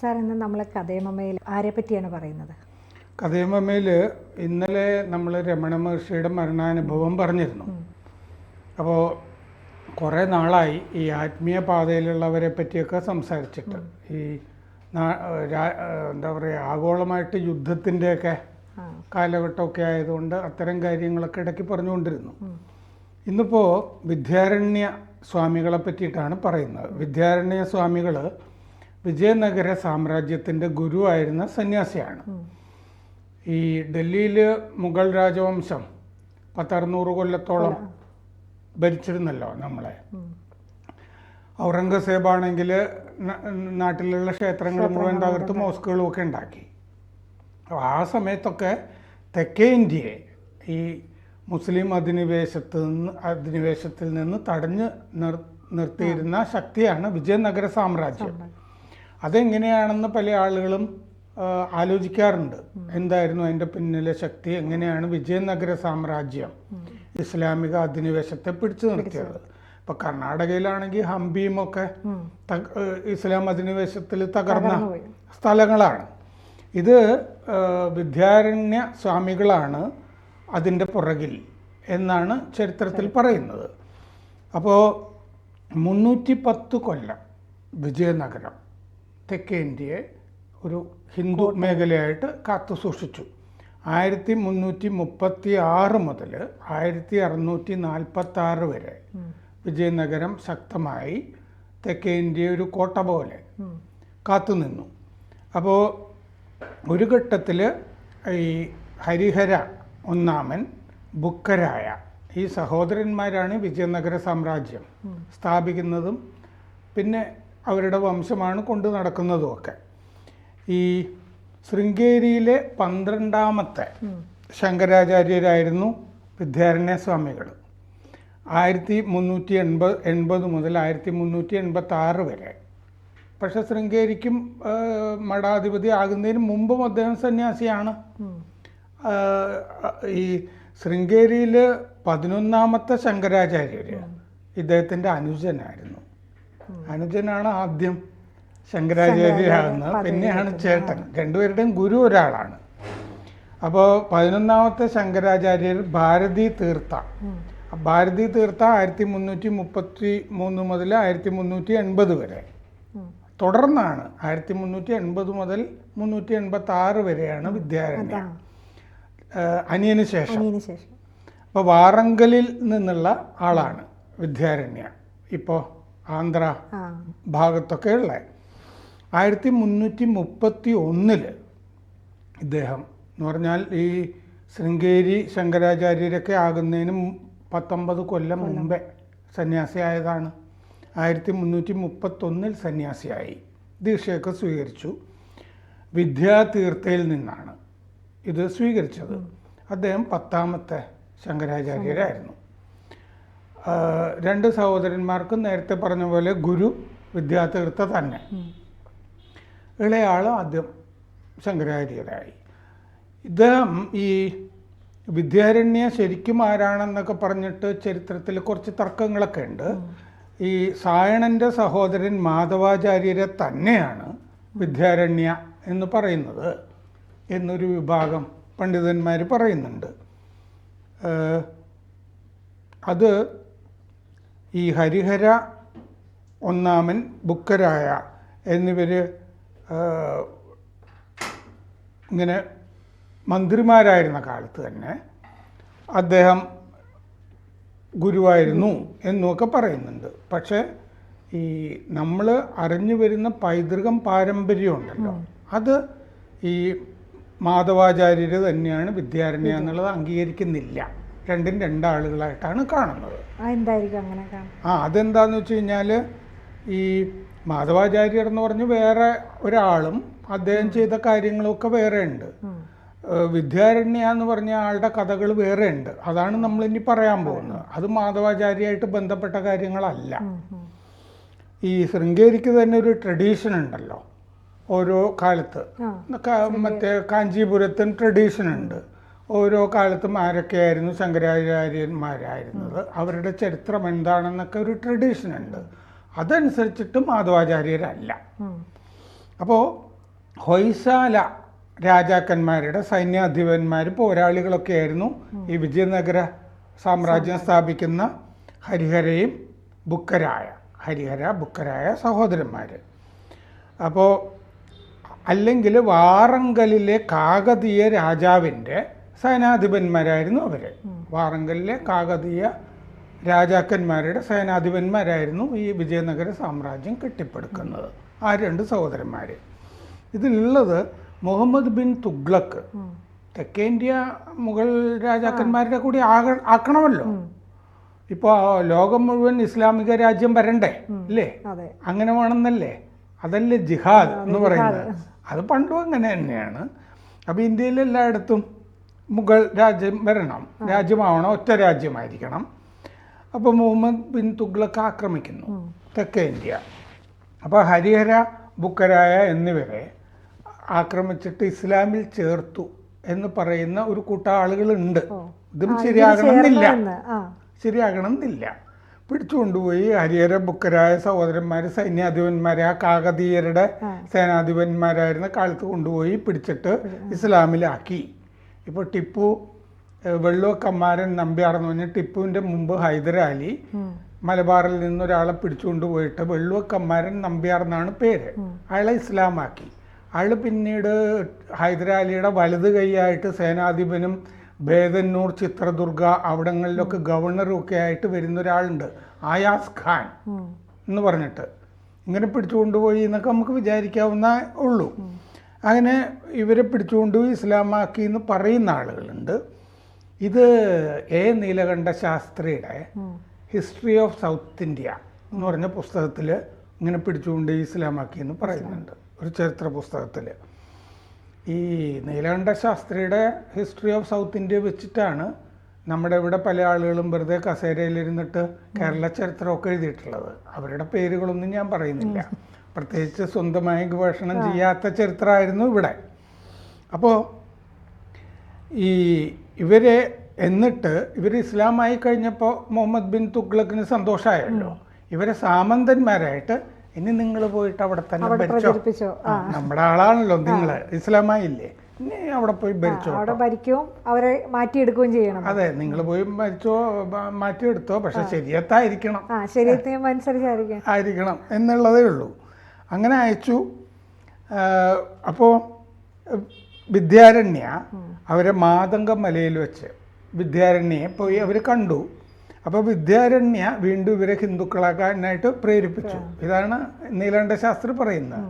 Sir, ഇന്ന് നമ്മൾ കഥയമ്മയിൽ ആരെ പറ്റിയാണ് പറയുന്നത്? കഥയമ്മയിൽ ഇന്നലെ നമ്മൾ രമണ മഹർഷിയുടെ മരണാനുഭവം പറഞ്ഞിരുന്നു. അപ്പോൾ കുറേ നാളായി ഈ ആത്മീയ പാതയിലുള്ളവരെ പറ്റിയൊക്കെ സംസാരിച്ചിട്ട്. ഈ എന്താ പറയുക, ആഗോളമായിട്ട് യുദ്ധത്തിൻ്റെയൊക്കെ കാലഘട്ടമൊക്കെ ആയതുകൊണ്ട് അത്തരം കാര്യങ്ങളൊക്കെ ഇടയ്ക്ക് പറഞ്ഞുകൊണ്ടിരുന്നു. ഇന്നിപ്പോൾ വിദ്യാരണ്യ സ്വാമികളെ പറ്റിയിട്ടാണ് പറയുന്നത്. വിദ്യാരണ്യ സ്വാമികൾ വിജയനഗര സാമ്രാജ്യത്തിൻ്റെ ഗുരുവായിരുന്ന സന്യാസിയാണ്. ഈ ഡൽഹിയിൽ മുഗൾ രാജവംശം 1600 കൊല്ലത്തോളം ഭരിച്ചിരുന്നല്ലോ നമ്മളെ. ഔറംഗസേബാണെങ്കിൽ നാട്ടിലുള്ള ക്ഷേത്രങ്ങൾ മുഴുവൻ തകർത്ത് മോസ്കുകളും ഒക്കെ ഉണ്ടാക്കി. അപ്പോൾ ആ സമയത്തൊക്കെ തെക്കേ ഇന്ത്യയെ ഈ മുസ്ലിം അധിനിവേശത്തിൽ നിന്ന് തടഞ്ഞ് നിർത്തിയിരുന്ന ശക്തിയാണ് വിജയനഗര സാമ്രാജ്യം. അതെങ്ങനെയാണെന്ന് പല ആളുകളും ആലോചിക്കാറുണ്ട്. എന്തായിരുന്നു അതിൻ്റെ പിന്നിലെ ശക്തി? എങ്ങനെയാണ് വിജയനഗര സാമ്രാജ്യം ഇസ്ലാമിക അധിനിവേശത്തെ പിടിച്ചു നിർത്തിയത്? ഇപ്പം കർണാടകയിലാണെങ്കിൽ ഹംപിയുമൊക്കെ ഇസ്ലാം അധിനിവേശത്തിൽ തകർന്ന സ്ഥലങ്ങളാണ്. ഇത് വിദ്യാരണ്യ സ്വാമികളാണ് അതിൻ്റെ പുറകിൽ എന്നാണ് ചരിത്രത്തിൽ പറയുന്നത്. അപ്പോൾ 310 കൊല്ലം വിജയനഗരം തെക്കേ ഇന്ത്യയെ ഒരു ഹിന്ദു മേഖലയായിട്ട് കാത്തു സൂക്ഷിച്ചു. 1336 മുതൽ 1646 വരെ വിജയനഗരം ശക്തമായി തെക്കേ ഇന്ത്യയെ ഒരു കോട്ട പോലെ കാത്തുനിന്നു. അപ്പോൾ ഒരു ഘട്ടത്തിൽ ഈ ഹരിഹര ഒന്നാമൻ, ബുക്കരായ ഈ സഹോദരന്മാരാണ് വിജയനഗര സാമ്രാജ്യം സ്ഥാപിക്കുന്നതും പിന്നെ അവരുടെ വംശമാണ് കൊണ്ടു നടക്കുന്നതുമൊക്കെ. ഈ ശൃംഗേരിയിലെ 12ാമത്തെ ശങ്കരാചാര്യരായിരുന്നു വിദ്യാരണ്യ സ്വാമികൾ. 1380 മുതൽ 1386 വരെ. പക്ഷെ ശൃംഗേരിക്കും മഠാധിപതി ആകുന്നതിന് മുമ്പും അദ്ദേഹം സന്യാസിയാണ്. ഈ ശൃംഗേരിയിൽ 11ാമത്തെ ശങ്കരാചാര്യർ ഇദ്ദേഹത്തിൻ്റെ അനുജനായിരുന്നു. അനുജനാണ് ആദ്യം ശങ്കരാചാര്യരാകുന്നത്, പിന്നെയാണ് ചേട്ടൻ. രണ്ടുപേരുടെയും ഗുരു ഒരാളാണ്. അപ്പോൾ 11ാമത്തെ ശങ്കരാചാര്യർ ഭാരതീ തീർത്ഥ 1333 മുതൽ 1380 വരെ. തുടർന്നാണ് 1380 മുതൽ 386 വരെയാണ് വിദ്യാരണ്യ അനിയന് ശേഷം. അപ്പോൾ വാറങ്കലിൽ നിന്നുള്ള ആളാണ് വിദ്യാരണ്യ. ഇപ്പോൾ ആന്ധ്ര ഭാഗത്തൊക്കെ ഉള്ള 1331 ഇദ്ദേഹം എന്ന് പറഞ്ഞാൽ ഈ ശൃംഗേരി ശങ്കരാചാര്യരൊക്കെ ആകുന്നതിന് 19 കൊല്ലം മുമ്പേ സന്യാസിയായതാണ്. 1331 സന്യാസിയായി, ദീക്ഷയൊക്കെ സ്വീകരിച്ചു. വിദ്യാതീർത്ഥയിൽ നിന്നാണ് ഇത് സ്വീകരിച്ചത്. അദ്ദേഹം 10ാമത്തെ ശങ്കരാചാര്യരായിരുന്നു. 2 സഹോദരന്മാർക്കും നേരത്തെ പറഞ്ഞ പോലെ ഗുരു വിദ്യാതീർത്ഥ തന്നെ. ഇളയാൾ ആദ്യം ശങ്കരാചാര്യരായി. ഇദ്ദേഹം ഈ വിദ്യാരണ്യ ശരിക്കും ആരാണെന്നൊക്കെ പറഞ്ഞിട്ട് ചരിത്രത്തിൽ കുറച്ച് തർക്കങ്ങളൊക്കെ ഉണ്ട്. ഈ സായണൻ്റെ സഹോദരൻ മാധവാചാര്യരെ തന്നെയാണ് വിദ്യാരണ്യ എന്ന് പറയുന്നത് എന്നൊരു വിഭാഗം പണ്ഡിതന്മാർ പറയുന്നുണ്ട്. അത് ഈ ഹരിഹര ഒന്നാമൻ, ബുക്കരായ എന്നിവർ ഇങ്ങനെ മന്ത്രിമാരായിരുന്ന കാലത്ത് തന്നെ അദ്ദേഹം ഗുരുവായിരുന്നു എന്നുമൊക്കെ പറയുന്നുണ്ട്. പക്ഷേ ഈ നമ്മൾ അറിഞ്ഞു വരുന്ന പൈതൃകം പാരമ്പര്യമുണ്ടല്ലോ, അത് ഈ മാധവാചാര്യർ തന്നെയാണ് വിദ്യാരണ്യ എന്നുള്ളത് അംഗീകരിക്കുന്നില്ല. രണ്ടും രണ്ടാളുകളായിട്ടാണ് കാണുന്നത്. അതെന്താന്ന് വെച്ച് കഴിഞ്ഞാൽ ഈ മാധവാചാര്യർ എന്ന് പറഞ്ഞ് വേറെ ഒരാളും അദ്ദേഹം ചെയ്ത കാര്യങ്ങളൊക്കെ വേറെ ഉണ്ട്. വിദ്യാരണ്യ എന്ന് പറഞ്ഞ ആളുടെ കഥകൾ വേറെ ഉണ്ട്. അതാണ് നമ്മളിനി പറയാൻ പോകുന്നത്. അത് മാധവാചാര്യയായിട്ട് ബന്ധപ്പെട്ട കാര്യങ്ങളല്ല. ഈ ശൃംഗേരിക്ക് തന്നെ ഒരു ട്രഡീഷൻ ഉണ്ടല്ലോ. ഓരോ കാലത്ത് മറ്റേ കാഞ്ചീപുരത്തും ട്രഡീഷൻ ഉണ്ട്. ഓരോ കാലത്തും ആരൊക്കെയായിരുന്നു ശങ്കരാചാര്യന്മാരായിരുന്നത്, അവരുടെ ചരിത്രം എന്താണെന്നൊക്കെ ഒരു ട്രഡീഷൻ ഉണ്ട്. അതനുസരിച്ചിട്ട് മാധവാചാര്യരല്ല. അപ്പോൾ ഹൊയ്സാല രാജാക്കന്മാരുടെ സൈന്യാധിപന്മാർ പോരാളികളൊക്കെ ആയിരുന്നു ഈ വിജയനഗര സാമ്രാജ്യം സ്ഥാപിക്കുന്ന ഹരിഹര ബുക്കരായ സഹോദരന്മാർ. അപ്പോൾ അല്ലെങ്കിൽ വാറങ്കലിലെ കാകതീയ രാജാവിൻ്റെ സേനാധിപന്മാരായിരുന്നു അവർ. വാറങ്കലിലെ കാകതീയ രാജാക്കന്മാരുടെ സേനാധിപന്മാരായിരുന്നു ഈ വിജയനഗര സാമ്രാജ്യം കെട്ടിപ്പടുക്കുന്നത്. ആ രണ്ട് സഹോദരന്മാർ. ഇതിലുള്ളത് മുഹമ്മദ് ബിൻ തുഗ്ലക്ക്. തെക്കേ ഇന്ത്യ മുഗൾ രാജാക്കന്മാരുടെ കൂടി ആക്കണമല്ലോ. ഇപ്പോൾ ലോകം മുഴുവൻ ഇസ്ലാമിക രാജ്യം വരണ്ടേ അല്ലേ? അങ്ങനെ വേണമെന്നല്ലേ? അതല്ലേ ജിഹാദ് എന്ന് പറയുന്നത്. അത് പണ്ടും അങ്ങനെ തന്നെയാണ്. അപ്പോൾ ഇന്ത്യയിൽ എല്ലായിടത്തും മുഗൾ രാജ്യം വരണം, രാജ്യമാവണം, ഒറ്റ രാജ്യമായിരിക്കണം. അപ്പോൾ മുഹമ്മദ് ബിൻ തുഗ്ലക്ക് ആക്രമിക്കുന്നു തെക്കേ ഇന്ത്യ. അപ്പോൾ ഹരിഹര ബുക്കരായ എന്നിവരെ ആക്രമിച്ചിട്ട് ഇസ്ലാമിൽ ചേർത്തു എന്ന് പറയുന്ന ഒരു കൂട്ടം ആളുകളുണ്ട്. ഇതും ശരിയാകണമെന്നില്ല. പിടിച്ചുകൊണ്ടുപോയി ഹരിഹര ബുക്കരായ സഹോദരന്മാർ സൈന്യാധിപന്മാരെ, ആ കാകതീയരുടെ സേനാധിപന്മാരായിരുന്ന കാലത്ത് കൊണ്ടുപോയി പിടിച്ചിട്ട് ഇസ്ലാമിലാക്കി. ഇപ്പോൾ ടിപ്പു വെള്ളുവക്കമ്മാരൻ നമ്പ്യാർ എന്ന് പറഞ്ഞാൽ ടിപ്പുവിൻ്റെ മുമ്പ് ഹൈദരാലി മലബാറിൽ നിന്നൊരാളെ പിടിച്ചുകൊണ്ട് പോയിട്ട് വെള്ളുവക്കമ്മാരൻ നമ്പ്യാർ എന്നാണ് പേര്. അയാളെ ഇസ്ലാമാക്കി. അയാൾ പിന്നീട് ഹൈദരാലിയുടെ വലത് കൈയായിട്ട് സേനാധിപനും ബേദന്നൂർ, ചിത്രദുർഗ അവിടങ്ങളിലൊക്കെ ഗവർണറും ഒക്കെ ആയിട്ട് വരുന്ന ഒരാളുണ്ട്, ആയാസ് ഖാൻ എന്ന് പറഞ്ഞിട്ട്. ഇങ്ങനെ പിടിച്ചുകൊണ്ടുപോയി എന്നൊക്കെ നമുക്ക് വിചാരിക്കാവുന്ന ഉള്ളൂ. അങ്ങനെ ഇവരെ പിടിച്ചുകൊണ്ടുപോയി ഇസ്ലാമാക്കി എന്ന് പറയുന്ന ആളുകളുണ്ട്. ഇത് നീലകണ്ഠ ശാസ്ത്രിയുടെ ഹിസ്റ്ററി ഓഫ് സൗത്ത് ഇന്ത്യ എന്ന് പറഞ്ഞ പുസ്തകത്തിൽ ഇങ്ങനെ പിടിച്ചുകൊണ്ട് ഇസ്ലാമാക്കി എന്ന് പറയുന്നുണ്ട്, ഒരു ചരിത്ര പുസ്തകത്തിൽ. ഈ നീലകണ്ഠ ശാസ്ത്രിയുടെ ഹിസ്റ്ററി ഓഫ് സൗത്ത് ഇന്ത്യ വെച്ചിട്ടാണ് നമ്മുടെ ഇവിടെ പല ആളുകളും വെറുതെ കസേരയിലിരുന്നിട്ട് കേരള ചരിത്രമൊക്കെ എഴുതിയിട്ടുള്ളത്. അവരുടെ പേരുകളൊന്നും ഞാൻ പറയുന്നില്ല, പ്രത്യേകിച്ച് സ്വന്തമായി ഗവേഷണം ചെയ്യാത്ത ചരിത്രമായിരുന്നു ഇവിടെ. അപ്പോൾ ഇവർ ഇസ്ലാമായി കഴിഞ്ഞപ്പോൾ മുഹമ്മദ് ബിൻ തുഗ്ലക്കിന് സന്തോഷമായല്ലോ. ഇവരെ സാമന്തന്മാരായിട്ട് ഇനി നിങ്ങൾ പോയിട്ട് അവിടെ തന്നെ ഭരിച്ചോ, നമ്മുടെ ആളാണല്ലോ നിങ്ങൾ, ഇസ്ലാമായില്ലേ, ഇനി അവിടെ പോയി ഭരിച്ചോ, അവരെ മാറ്റിയെടുക്കുകയും ചെയ്യണം. അതെ, നിങ്ങൾ പോയി ഭരിച്ചോ, മാറ്റിയെടുത്തോ, പക്ഷെ ശരിയത്തായിരിക്കണം, ആയിരിക്കണം എന്നുള്ളതേ ഉള്ളൂ. അങ്ങനെ അയച്ചു. അപ്പോൾ വിദ്യാരണ്യ അവരെ മാതംഗം മലയിൽ വെച്ച് വിദ്യാരണ്യെ പോയി അവർ കണ്ടു. അപ്പോൾ വിദ്യാരണ്യ വീണ്ടും ഇവരെ ഹിന്ദുക്കളാക്കാനായിട്ട് പ്രേരിപ്പിച്ചു. ഇതാണ് നീലകണ്ഠ ശാസ്ത്രി പറയുന്നത്.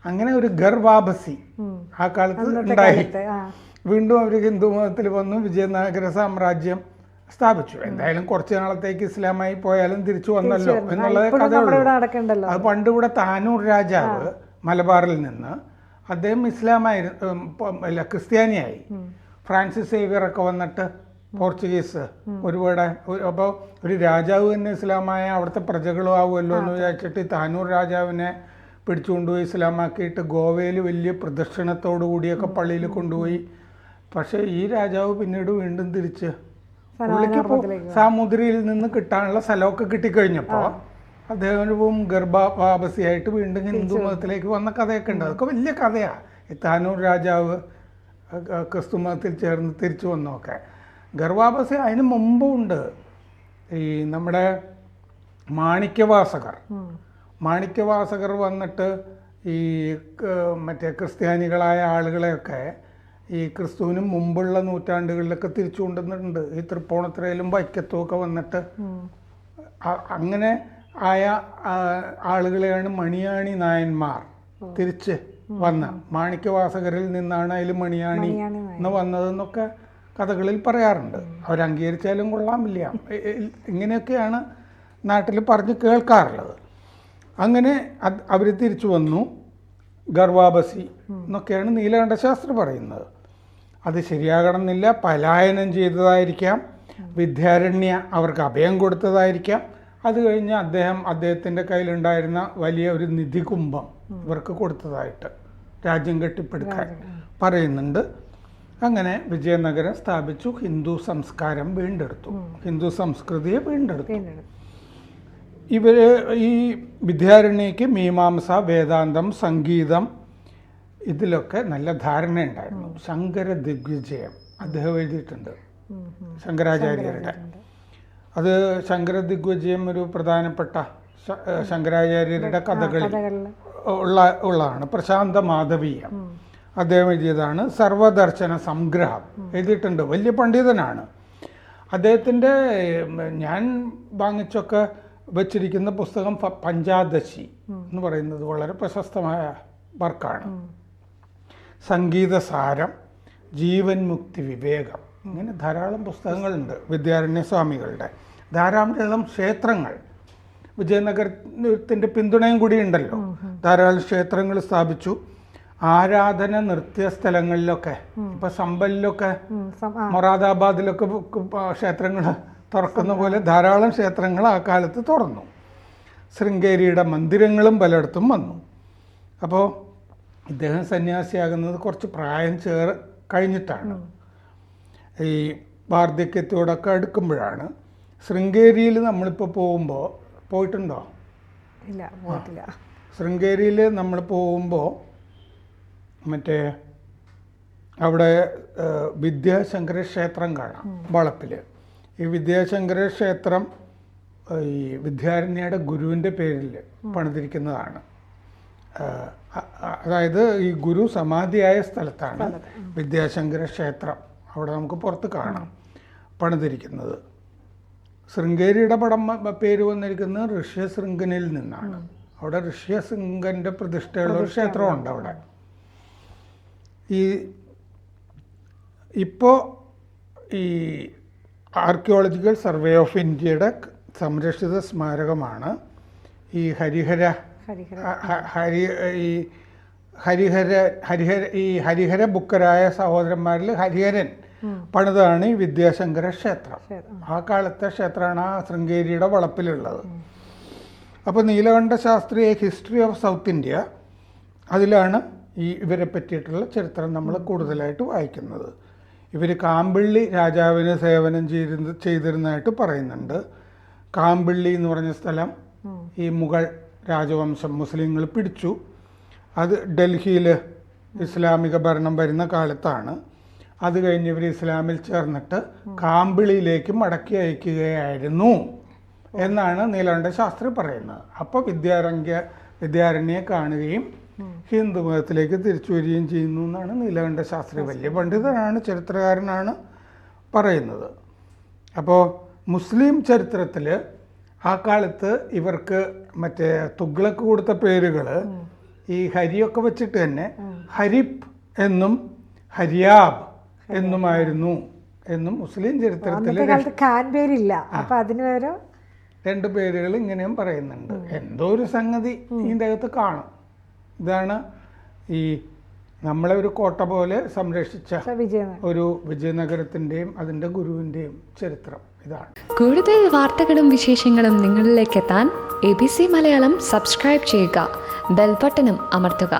അങ്ങനെ ഒരു ഗർവാബസി ആ കാലത്ത് ഉണ്ടായി. വീണ്ടും അവർ ഹിന്ദു മതത്തിൽ വന്നു, വിജയനഗര സാമ്രാജ്യം സ്ഥാപിച്ചു. എന്തായാലും കുറച്ച് നാളത്തേക്ക് ഇസ്ലാമായി പോയാലും തിരിച്ചു വന്നല്ലോ എന്നുള്ളത് കഥയുള്ളൂ. അത് പണ്ട് ഇവിടെ താനൂർ രാജാവ് മലബാറിൽ നിന്ന് അദ്ദേഹം ഇസ്ലാമായിരുന്നു, ക്രിസ്ത്യാനിയായി. ഫ്രാൻസിസ് സേവിയറൊക്കെ വന്നിട്ട് പോർച്ചുഗീസ് ഒരുപാട്. അപ്പോൾ ഒരു രാജാവ് തന്നെ ഇസ്ലാമായ അവിടുത്തെ പ്രജകളും ആവുമല്ലോ എന്ന് വിചാരിച്ചിട്ട് താനൂർ രാജാവിനെ പിടിച്ചുകൊണ്ടുപോയി ഇസ്ലാമാക്കിയിട്ട് ഗോവയിൽ വലിയ പ്രദക്ഷിണത്തോടു കൂടിയൊക്കെ പള്ളിയിൽ കൊണ്ടുപോയി. പക്ഷേ ഈ രാജാവ് പിന്നീട് വീണ്ടും തിരിച്ച് പുള്ളിക്ക് സാമുദ്രിയിൽ നിന്ന് കിട്ടാനുള്ള സ്ഥലമൊക്കെ കിട്ടിക്കഴിഞ്ഞപ്പോൾ അദ്ദേഹവും ഗർഭാവാപസിയായിട്ട് വീണ്ടും ഹിന്ദു മതത്തിലേക്ക് വന്ന കഥയൊക്കെ ഉണ്ട്. അതൊക്കെ വലിയ കഥയാണ്. ഈ താനൂർ രാജാവ് ക്രിസ്തു മതത്തിൽ ചേർന്ന് തിരിച്ചു വന്നൊക്കെ. ഗർഭാവാപസി അതിന് മുമ്പും ഉണ്ട്. ഈ നമ്മുടെ മാണിക്യവാസകർ വന്നിട്ട് ഈ മറ്റേ ക്രിസ്ത്യാനികളായ ആളുകളെയൊക്കെ ഈ ക്രിസ്തുവിന് മുമ്പുള്ള നൂറ്റാണ്ടുകളിലൊക്കെ തിരിച്ചു കൊണ്ടുവന്നിട്ടുണ്ട്. ഈ തൃപ്പൂണിത്തുറയിലും വൈക്കത്തും ഒക്കെ വന്നിട്ട് അങ്ങനെ ആയ ആളുകളെയാണ് മണിയാണി നായന്മാർ തിരിച്ച് വന്ന. മാണിക്യവാസകരിൽ നിന്നാണ് അതിൽ മണിയാണി എന്ന് വന്നതെന്നൊക്കെ കഥകളിൽ പറയാറുണ്ട്. അവരംഗീകരിച്ചാലും കൊള്ളാമില്ല. ഇങ്ങനെയൊക്കെയാണ് നാട്ടിൽ പറഞ്ഞ് കേൾക്കാറുള്ളത്. അങ്ങനെ അവർ തിരിച്ചു വന്നു, ഗർവാബസി എന്നൊക്കെയാണ് നീലകണ്ഠ ശാസ്ത്രി പറയുന്നത്. അത് ശരിയാകണമെന്നില്ല. പലായനം ചെയ്തതായിരിക്കാം, വിദ്യാരണ്യ അവർക്ക് അഭയം കൊടുത്തതായിരിക്കാം. അത് കഴിഞ്ഞ് അദ്ദേഹത്തിൻ്റെ കയ്യിലുണ്ടായിരുന്ന വലിയ ഒരു നിധികുംഭം ഇവർക്ക് കൊടുത്തതായിട്ട് രാജ്യം കെട്ടിപ്പടുക്കാൻ പറയുന്നുണ്ട്. അങ്ങനെ വിജയനഗരം സ്ഥാപിച്ചു. ഹിന്ദു സംസ്കാരം വീണ്ടെടുത്തു, ഹിന്ദു സംസ്കൃതിയെ വീണ്ടെടുത്തു. ഈ വിദ്യാരണ്യക്ക് മീമാംസ, വേദാന്തം, സംഗീതം ഇതിലൊക്കെ നല്ല ധാരണയുണ്ടായിരുന്നു. ശങ്കര ദിഗ്വിജയം അദ്ദേഹം എഴുതിയിട്ടുണ്ട്, ശങ്കരാചാര്യരുടെ. അത് ശങ്കര ദിഗ്വിജയം ഒരു പ്രധാനപ്പെട്ട ശങ്കരാചാര്യരുടെ കഥകളിൽ ഉള്ളതാണ്. പ്രശാന്ത മാധവീയം അദ്ദേഹം എഴുതിയതാണ്. സർവദർശന സംഗ്രഹം എഴുതിയിട്ടുണ്ട്. വലിയ പണ്ഡിതനാണ് അദ്ദേഹത്തിൻ്റെ. ഞാൻ വാങ്ങിച്ചൊക്കെ വച്ചിരിക്കുന്ന പുസ്തകം പഞ്ചാദശി എന്ന് പറയുന്നത് വളരെ പ്രശസ്തമായ വർക്കാണ്. സംഗീതസാരം, ജീവൻ മുക്തി വിവേകം, ഇങ്ങനെ ധാരാളം പുസ്തകങ്ങളുണ്ട് വിദ്യാരണ്യ സ്വാമികളുടെ. ധാരാളം ക്ഷേത്രങ്ങൾ, വിജയനഗരത്തിൻ്റെ പിന്തുണയും കൂടി ഉണ്ടല്ലോ. ധാരാളം ക്ഷേത്രങ്ങൾ സ്ഥാപിച്ചു. ആരാധന നൃത്യ സ്ഥലങ്ങളിലൊക്കെ, ഇപ്പൊ സമ്പലിലൊക്കെ മൊറാദാബാദിലൊക്കെ ക്ഷേത്രങ്ങൾ തുറക്കുന്ന പോലെ ധാരാളം ക്ഷേത്രങ്ങൾ ആ കാലത്ത് തുറന്നു. ശൃംഗേരിയുടെ മന്ദിരങ്ങളും പലയിടത്തും വന്നു. അപ്പോൾ ഇദ്ദേഹം സന്യാസിയാകുന്നത് കുറച്ച് പ്രായം കഴിഞ്ഞിട്ടാണ്. ഈ വാർദ്ധക്യത്തോടൊക്കെ അടുക്കുമ്പോഴാണ്. ശൃംഗേരിയിൽ നമ്മളിപ്പോൾ പോകുമ്പോൾ, പോയിട്ടുണ്ടോ? ഇല്ല, പോയിട്ടില്ല. ശൃംഗേരിയിൽ നമ്മൾ പോകുമ്പോൾ മറ്റേ അവിടെ വിദ്യാശങ്കര ക്ഷേത്രം കാണാം, വളപ്പിൽ. ഈ വിദ്യാശങ്കര ക്ഷേത്രം ഈ വിദ്യാരണ്യയുടെ ഗുരുവിൻ്റെ പേരിൽ പണിതിരിക്കുന്നതാണ്. അതായത് ഈ ഗുരു സമാധിയായ സ്ഥലത്താണ് വിദ്യാശങ്കര ക്ഷേത്രം. അവിടെ നമുക്ക് പുറത്ത് കാണാം പണിതിരിക്കുന്നത്. ശൃംഗേരിയുടെ പേര് വന്നിരിക്കുന്നത് ഋഷ്യശൃംഗനിൽ നിന്നാണ്. അവിടെ ഋഷ്യശൃംഗൻ്റെ പ്രതിഷ്ഠയുള്ള ഒരു ക്ഷേത്രമുണ്ട് അവിടെ. ഇപ്പോൾ ഈ ആർക്കിയോളജിക്കൽ സർവേ ഓഫ് ഇന്ത്യയുടെ സംരക്ഷിത സ്മാരകമാണ് ഈ ഹരിഹര ബുക്കരായ സഹോദരന്മാരിൽ ഹരിഹരൻ പണിതാണ് ഈ വിദ്യാശങ്കര ക്ഷേത്രം. ആ കാലത്തെ ക്ഷേത്രമാണ് ആ ശൃംഗേരിയുടെ വളപ്പിലുള്ളത്. അപ്പോൾ Neelakanta Shastri history of South India, അതിലാണ് ഇവരെ പറ്റിയിട്ടുള്ള ചരിത്രം നമ്മൾ കൂടുതലായിട്ട് വായിക്കുന്നത്. ഇവർ കാമ്പിള്ളി രാജാവിന് സേവനം ചെയ്തിരുന്നതായിട്ട് പറയുന്നുണ്ട്. കാമ്പിള്ളി എന്ന് പറഞ്ഞ സ്ഥലം ഈ മുഗൾ രാജവംശം മുസ്ലിങ്ങൾ പിടിച്ചു. അത് ഡൽഹിയിൽ ഇസ്ലാമിക ഭരണം വരുന്ന കാലത്താണ്. അത് കഴിഞ്ഞ് ഇവർ ഇസ്ലാമിൽ ചേർന്നിട്ട് കാമ്പിളിയിലേക്ക് മടക്കി അയക്കുകയായിരുന്നു എന്നാണ് നീലകണ്ഠ ശാസ്ത്രി പറയുന്നത്. അപ്പോൾ വിദ്യാരണ്യെ കാണുകയും ഹിന്ദു മതത്തിലേക്ക് തിരിച്ചു വരികയും ചെയ്യുന്നു എന്നാണ് നീലകണ്ഠ ശാസ്ത്രി. വലിയ പണ്ഡിതനാണ്, ചരിത്രകാരനാണ് പറയുന്നത്. അപ്പോൾ മുസ്ലിം ചരിത്രത്തിൽ ആ കാലത്ത് ഇവർക്ക് മറ്റേ തുഗ്ലക്ക് കൊടുത്ത പേരുകൾ ഈ ഹരിയൊക്കെ വെച്ചിട്ട് തന്നെ ഹരിപ്പ് എന്നും ഹരിയാബ് എന്നുമായിരുന്നു എന്നും മുസ്ലിം ചരിത്രത്തിൽ രണ്ട് പേരുകൾ ഇങ്ങനെയും പറയുന്നുണ്ട്. എന്തോ ഒരു സംഗതി ഇതിൻ്റെ അകത്ത് കാണും. ഇതാണ് ഈ നമ്മളെ ഒരു കോട്ട പോലെ സംരക്ഷിച്ച ഒരു വിജയനഗരത്തിൻ്റെയും അതിൻ്റെ ഗുരുവിൻ്റെയും ചരിത്രം ഇതാണ്. കൂടുതൽ വാർത്തകളും വിശേഷങ്ങളും നിങ്ങളിലേക്ക് എത്താൻ ABC മലയാളം സബ്സ്ക്രൈബ് ചെയ്യുക, ബെൽ ബട്ടണും അമർത്തുക.